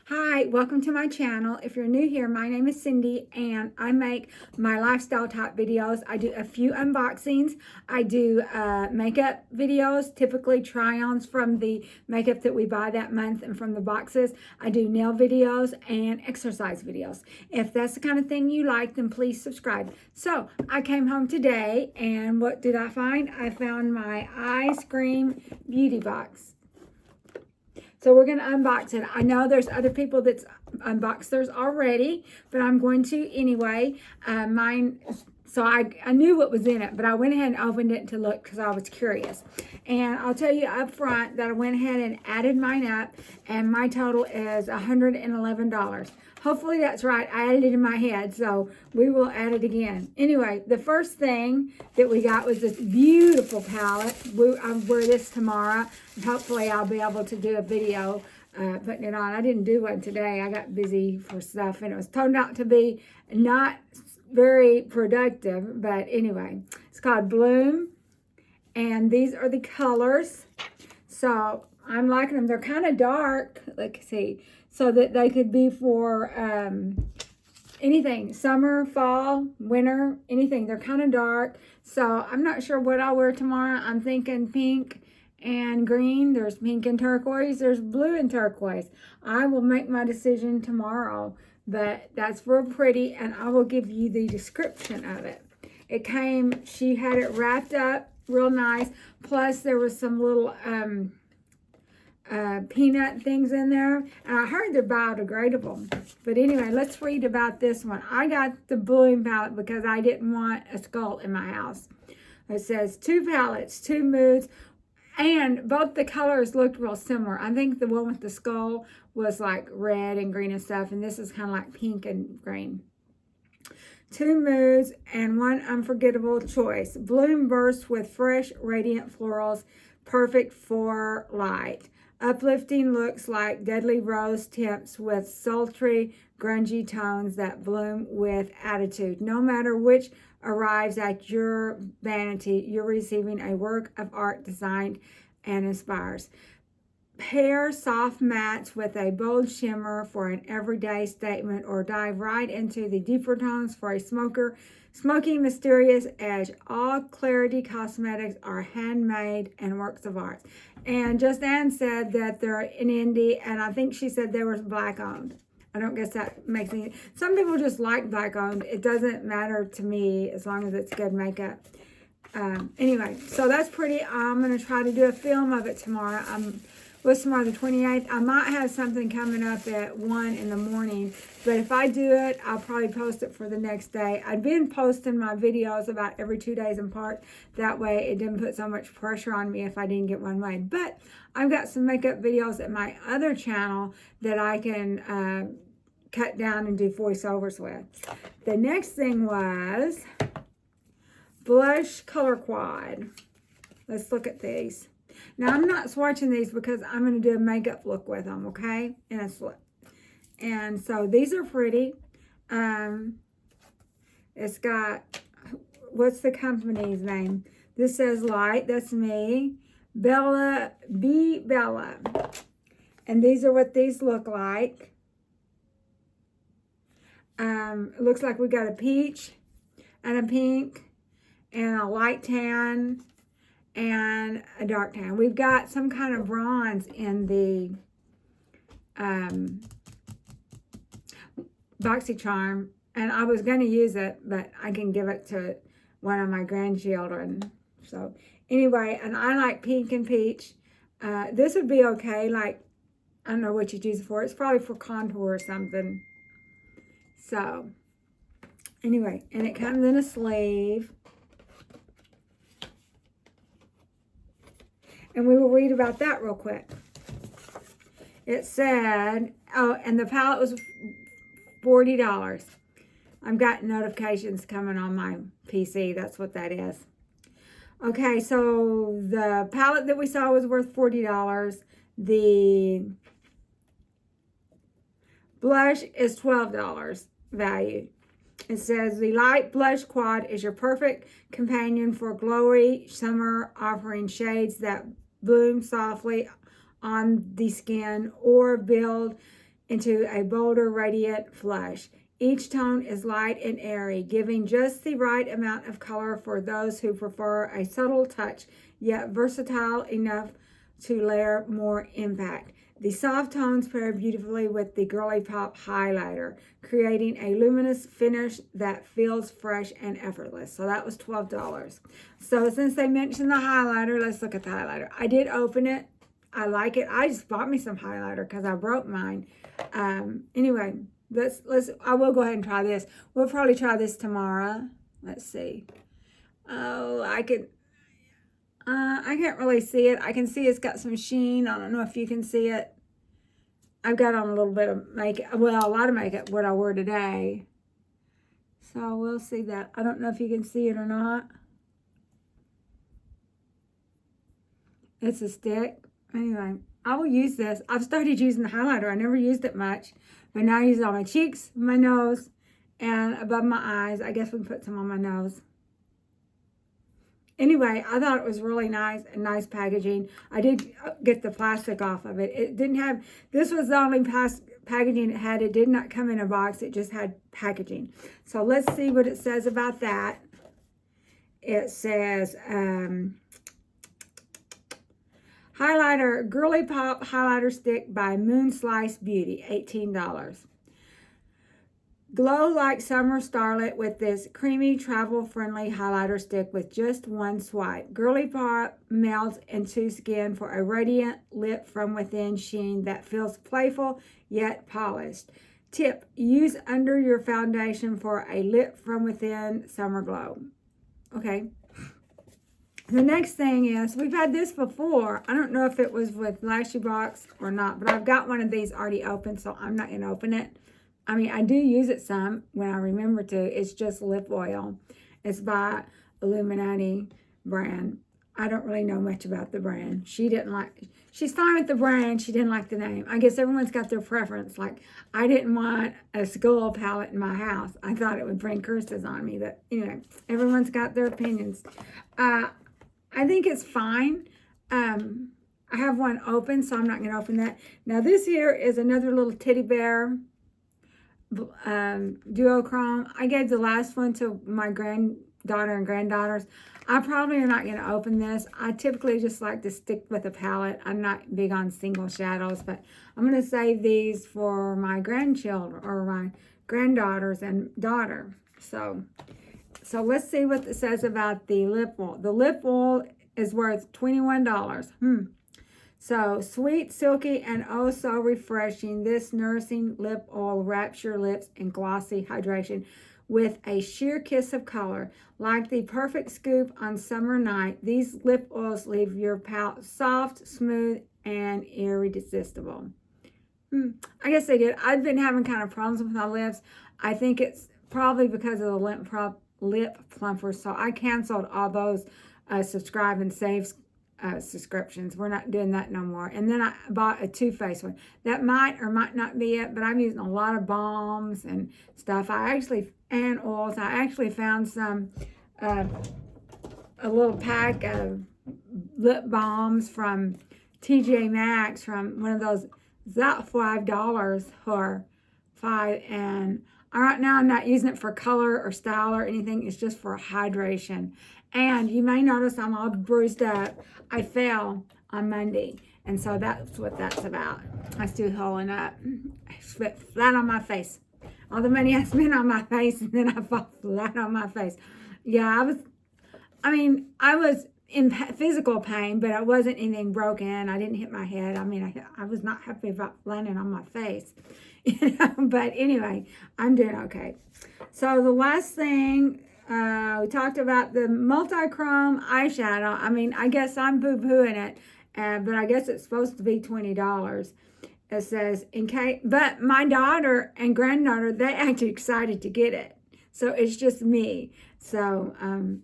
Hi, welcome to my channel. If you're new here, my name is Cindy and I make my lifestyle type videos. I do a few unboxings. I do makeup videos, typically try-ons from the makeup that we buy that month and from the boxes. I do nail videos and exercise videos. If that's the kind of thing you like, then please subscribe. So I came home today and what did I find? I found my Eyescream Beauty Box. So we're going to unbox it. I know there's other people that's unboxed theirs already, but I'm going to anyway. So I knew what was in it, but I went ahead and opened it to look because I was curious. And I'll tell you up front that I went ahead and added mine up, and my total is $111. Hopefully that's right. I added it in my head, so we will add it again. Anyway, the first thing that we got was this beautiful palette. I'll wear this tomorrow, and hopefully I'll be able to do a video putting it on. I didn't do one today. I got busy for stuff, and it was turned out to be not very productive, but anyway. It's called Bloom, and these are the colors. So I'm liking them. They're kind of dark. Let's see. So that they could be for anything, summer, fall, winter, anything. They're kind of dark. So I'm not sure what I'll wear tomorrow. I'm thinking pink and green. There's pink and turquoise. There's blue and turquoise. I will make my decision tomorrow, but that's real pretty, and I will give you the description of it. It came, she had it wrapped up real nice. Plus there was some little peanut things in there, and I heard they're biodegradable. But anyway, let's read about this one. I got the Bloom palette because I didn't want a skull in my house. It says 2 palettes, 2 moods, and both the colors looked real similar. I think the one with the skull was like red and green and stuff, and this is kind of like pink and green. 2 moods and 1 unforgettable choice. Bloom bursts with fresh, radiant florals, perfect for light. Uplifting looks like deadly rose tints with sultry, grungy tones that bloom with attitude. No matter which arrives at your vanity, you're receiving a work of art designed and inspires. Pair soft mattes with a bold shimmer for an everyday statement, or dive right into the deeper tones for a smoky, mysterious edge. All Clarity Cosmetics are handmade and works of art. And Just Ann said that they're in indie, and I think she said they were black owned. I don't guess that makes any. Some people just like black owned. It doesn't matter to me as long as it's good makeup. Anyway, so that's pretty. I'm going to try to do a film of it tomorrow. What's tomorrow, the 28th? I might have something coming up at 1 in the morning, but if I do it, I'll probably post it for the next day. I've been posting my videos about every 2 days apart. That way it didn't put so much pressure on me if I didn't get one made. But I've got some makeup videos at my other channel that I can cut down and do voiceovers with. The next thing was Blush Color Quad. Let's look at these. Now, I'm not swatching these because I'm going to do a makeup look with them, okay? And so these are pretty. It's got, what's the company's name? This says Light, that's me. Bella. And these are what these look like. It looks like we got a peach and a pink and a light tan and a dark tan. We've got some kind of bronze in the BoxyCharm, and I was going to use it, but I can give it to one of my grandchildren. So anyway, and I like pink and peach. This would be okay. Like, I don't know what you'd use it for. It's probably for contour or something. So anyway, and it comes in a sleeve. And we will read about that real quick. It said, oh, and the palette was $40. I've got notifications coming on my PC. That's what that is. Okay, so the palette that we saw was worth $40. The blush is $12 valued. It says the Light Blush Quad is your perfect companion for glowy summer, offering shades that bloom softly on the skin or build into a bolder, radiant flush. Each tone is light and airy, giving just the right amount of color for those who prefer a subtle touch, yet versatile enough to layer more impact. The soft tones pair beautifully with the Girly Pop highlighter, creating a luminous finish that feels fresh and effortless. So that was $12. So since they mentioned the highlighter, let's look at the highlighter. I did open it. I like it. I just bought me some highlighter because I broke mine. Anyway, I will go ahead and try this. We'll probably try this tomorrow. Let's see. Oh, I can't really see it. I can see it's got some sheen. I don't know if you can see it. I've got on a little bit of makeup. Well, a lot of makeup, what I wore today. So we'll see that. I don't know if you can see it or not. It's a stick. Anyway, I will use this. I've started using the highlighter. I never used it much. But now I use it on my cheeks, my nose, and above my eyes. I guess we can put some on my nose. Anyway, I thought it was really nice and nice packaging. I did get the plastic off of it. It didn't have, this was the only packaging it had. It did not come in a box. It just had packaging. So let's see what it says about that. It says, highlighter, Girly Pop highlighter stick by Moon Slice Beauty, $18. Glow like summer starlet with this creamy, travel-friendly highlighter stick with just one swipe. Girly Pop melts into skin for a radiant lip from within sheen that feels playful yet polished. Tip, use under your foundation for a lip from within summer glow. Okay. The next thing is, we've had this before. I don't know if it was with Lashy Box or not, but I've got one of these already open, so I'm not going to open it. I mean, I do use it some when I remember to. It's just lip oil. It's by Illuminati brand. I don't really know much about the brand. She's fine with the brand. She didn't like the name. I guess everyone's got their preference. Like, I didn't want a skull palette in my house. I thought it would bring curses on me. But anyway, everyone's got their opinions. I think it's fine. I have one open, so I'm not going to open that. Now, this here is another little teddy bear duochrome. I gave the last one to my granddaughter and granddaughters. I probably are not going to open this. I typically just like to stick with a palette. I'm not big on single shadows, but I'm going to save these for my grandchildren or my granddaughters and daughter. So let's see what it says about the lip oil. The lip oil is worth $21. So, sweet, silky, and oh so refreshing, this nourishing lip oil wraps your lips in glossy hydration with a sheer kiss of color. Like the perfect scoop on summer night, these lip oils leave your palate soft, smooth, and irresistible. I guess they did. I've been having kind of problems with my lips. I think it's probably because of the lip plumpers, so I canceled all those subscribe and save subscriptions. We're not doing that no more. And then I bought a Too Faced one. That might or might not be it, but I'm using a lot of balms and stuff. And oils. I actually found some, a little pack of lip balms from TJ Maxx from one of those. Is that $5 for 5? And right now I'm not using it for color or style or anything. It's just for hydration. And you may notice I'm all bruised up. I fell on Monday. And so that's what that's about. I still holding up. I spit flat on my face. All the money I spent on my face, and then I fall flat on my face. Yeah, I was in physical pain, but it wasn't anything broken. I didn't hit my head. I mean, I was not happy about landing on my face. But anyway, I'm doing okay. So the last thing, we talked about the multi-chrome eyeshadow. I mean, I guess I'm boo-booing it, but I guess it's supposed to be $20. It says, but my daughter and granddaughter, they actually excited to get it. So it's just me. So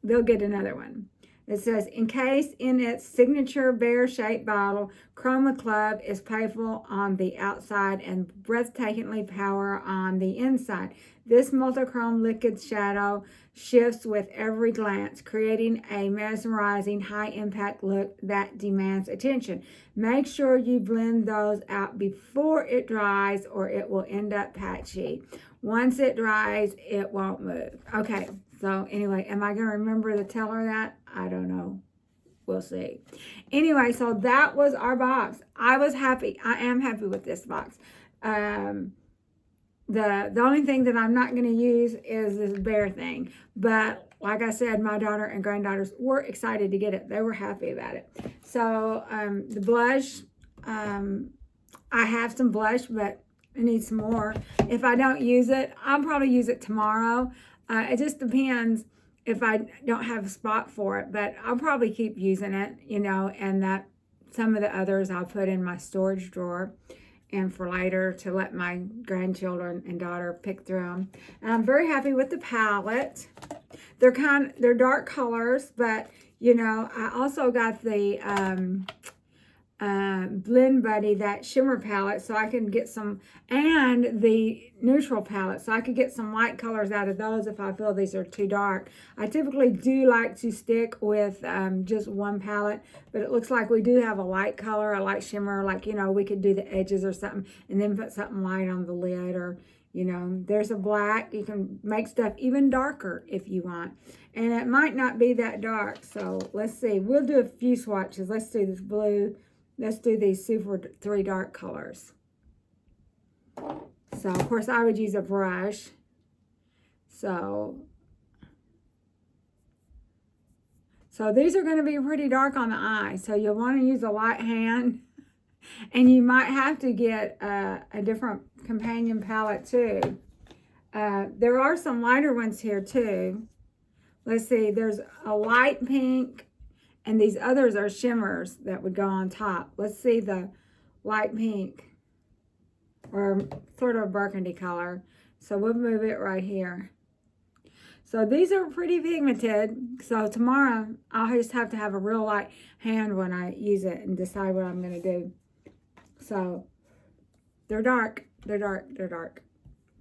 they'll get another one. It says, encased in its signature bear-shaped bottle, Chroma Club is playful on the outside and breathtakingly power on the inside. This multichrome liquid shadow shifts with every glance, creating a mesmerizing high-impact look that demands attention. Make sure you blend those out before it dries or it will end up patchy. Once it dries, it won't move. Okay, so anyway, am I going to remember to tell her that? I don't know. We'll see. Anyway, so that was our box. I was happy. I am happy with this box. The only thing that I'm not going to use is this bear thing. But like I said, my daughter and granddaughters were excited to get it. They were happy about it. So the blush, I have some blush, but I need some more. If I don't use it, I'll probably use it tomorrow. It just depends if I don't have a spot for it. But I'll probably keep using it, you know, and that some of the others I'll put in my storage drawer and for later to let my grandchildren and daughter pick through them. And I'm very happy with the palette. They're dark colors, but you know, I also got the Blend Buddy, that shimmer palette, so I can get some, and the neutral palette, so I could get some light colors out of those if I feel these are too dark. I typically do like to stick with just one palette, but it looks like we do have a light color, a light shimmer, like, you know, we could do the edges or something and then put something light on the lid, or, you know, there's a black. You can make stuff even darker if you want. And it might not be that dark, so let's see. We'll do a few swatches. Let's do this blue. Let's do these super 3 dark colors. So, of course, I would use a brush. So these are going to be pretty dark on the eye. So you'll want to use a light hand. And you might have to get a different companion palette too. There are some lighter ones here too. Let's see, there's a light pink. And these others are shimmers that would go on top. Let's see the light pink, or sort of a burgundy color. So we'll move it right here. So these are pretty pigmented. So tomorrow I'll just have to have a real light hand when I use it and decide what I'm going to do. So they're dark. They're dark. They're dark.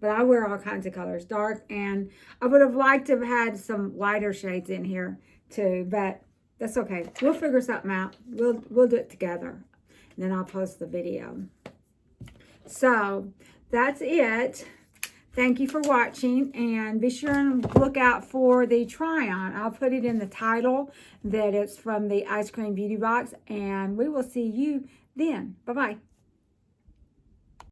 But I wear all kinds of colors. Dark, and I would have liked to have had some lighter shades in here too. But that's okay. We'll figure something out. We'll do it together. And then I'll post the video. So that's it. Thank you for watching. And be sure and look out for the try-on. I'll put it in the title that it's from the Eyescream Beauty Box. And we will see you then. Bye-bye.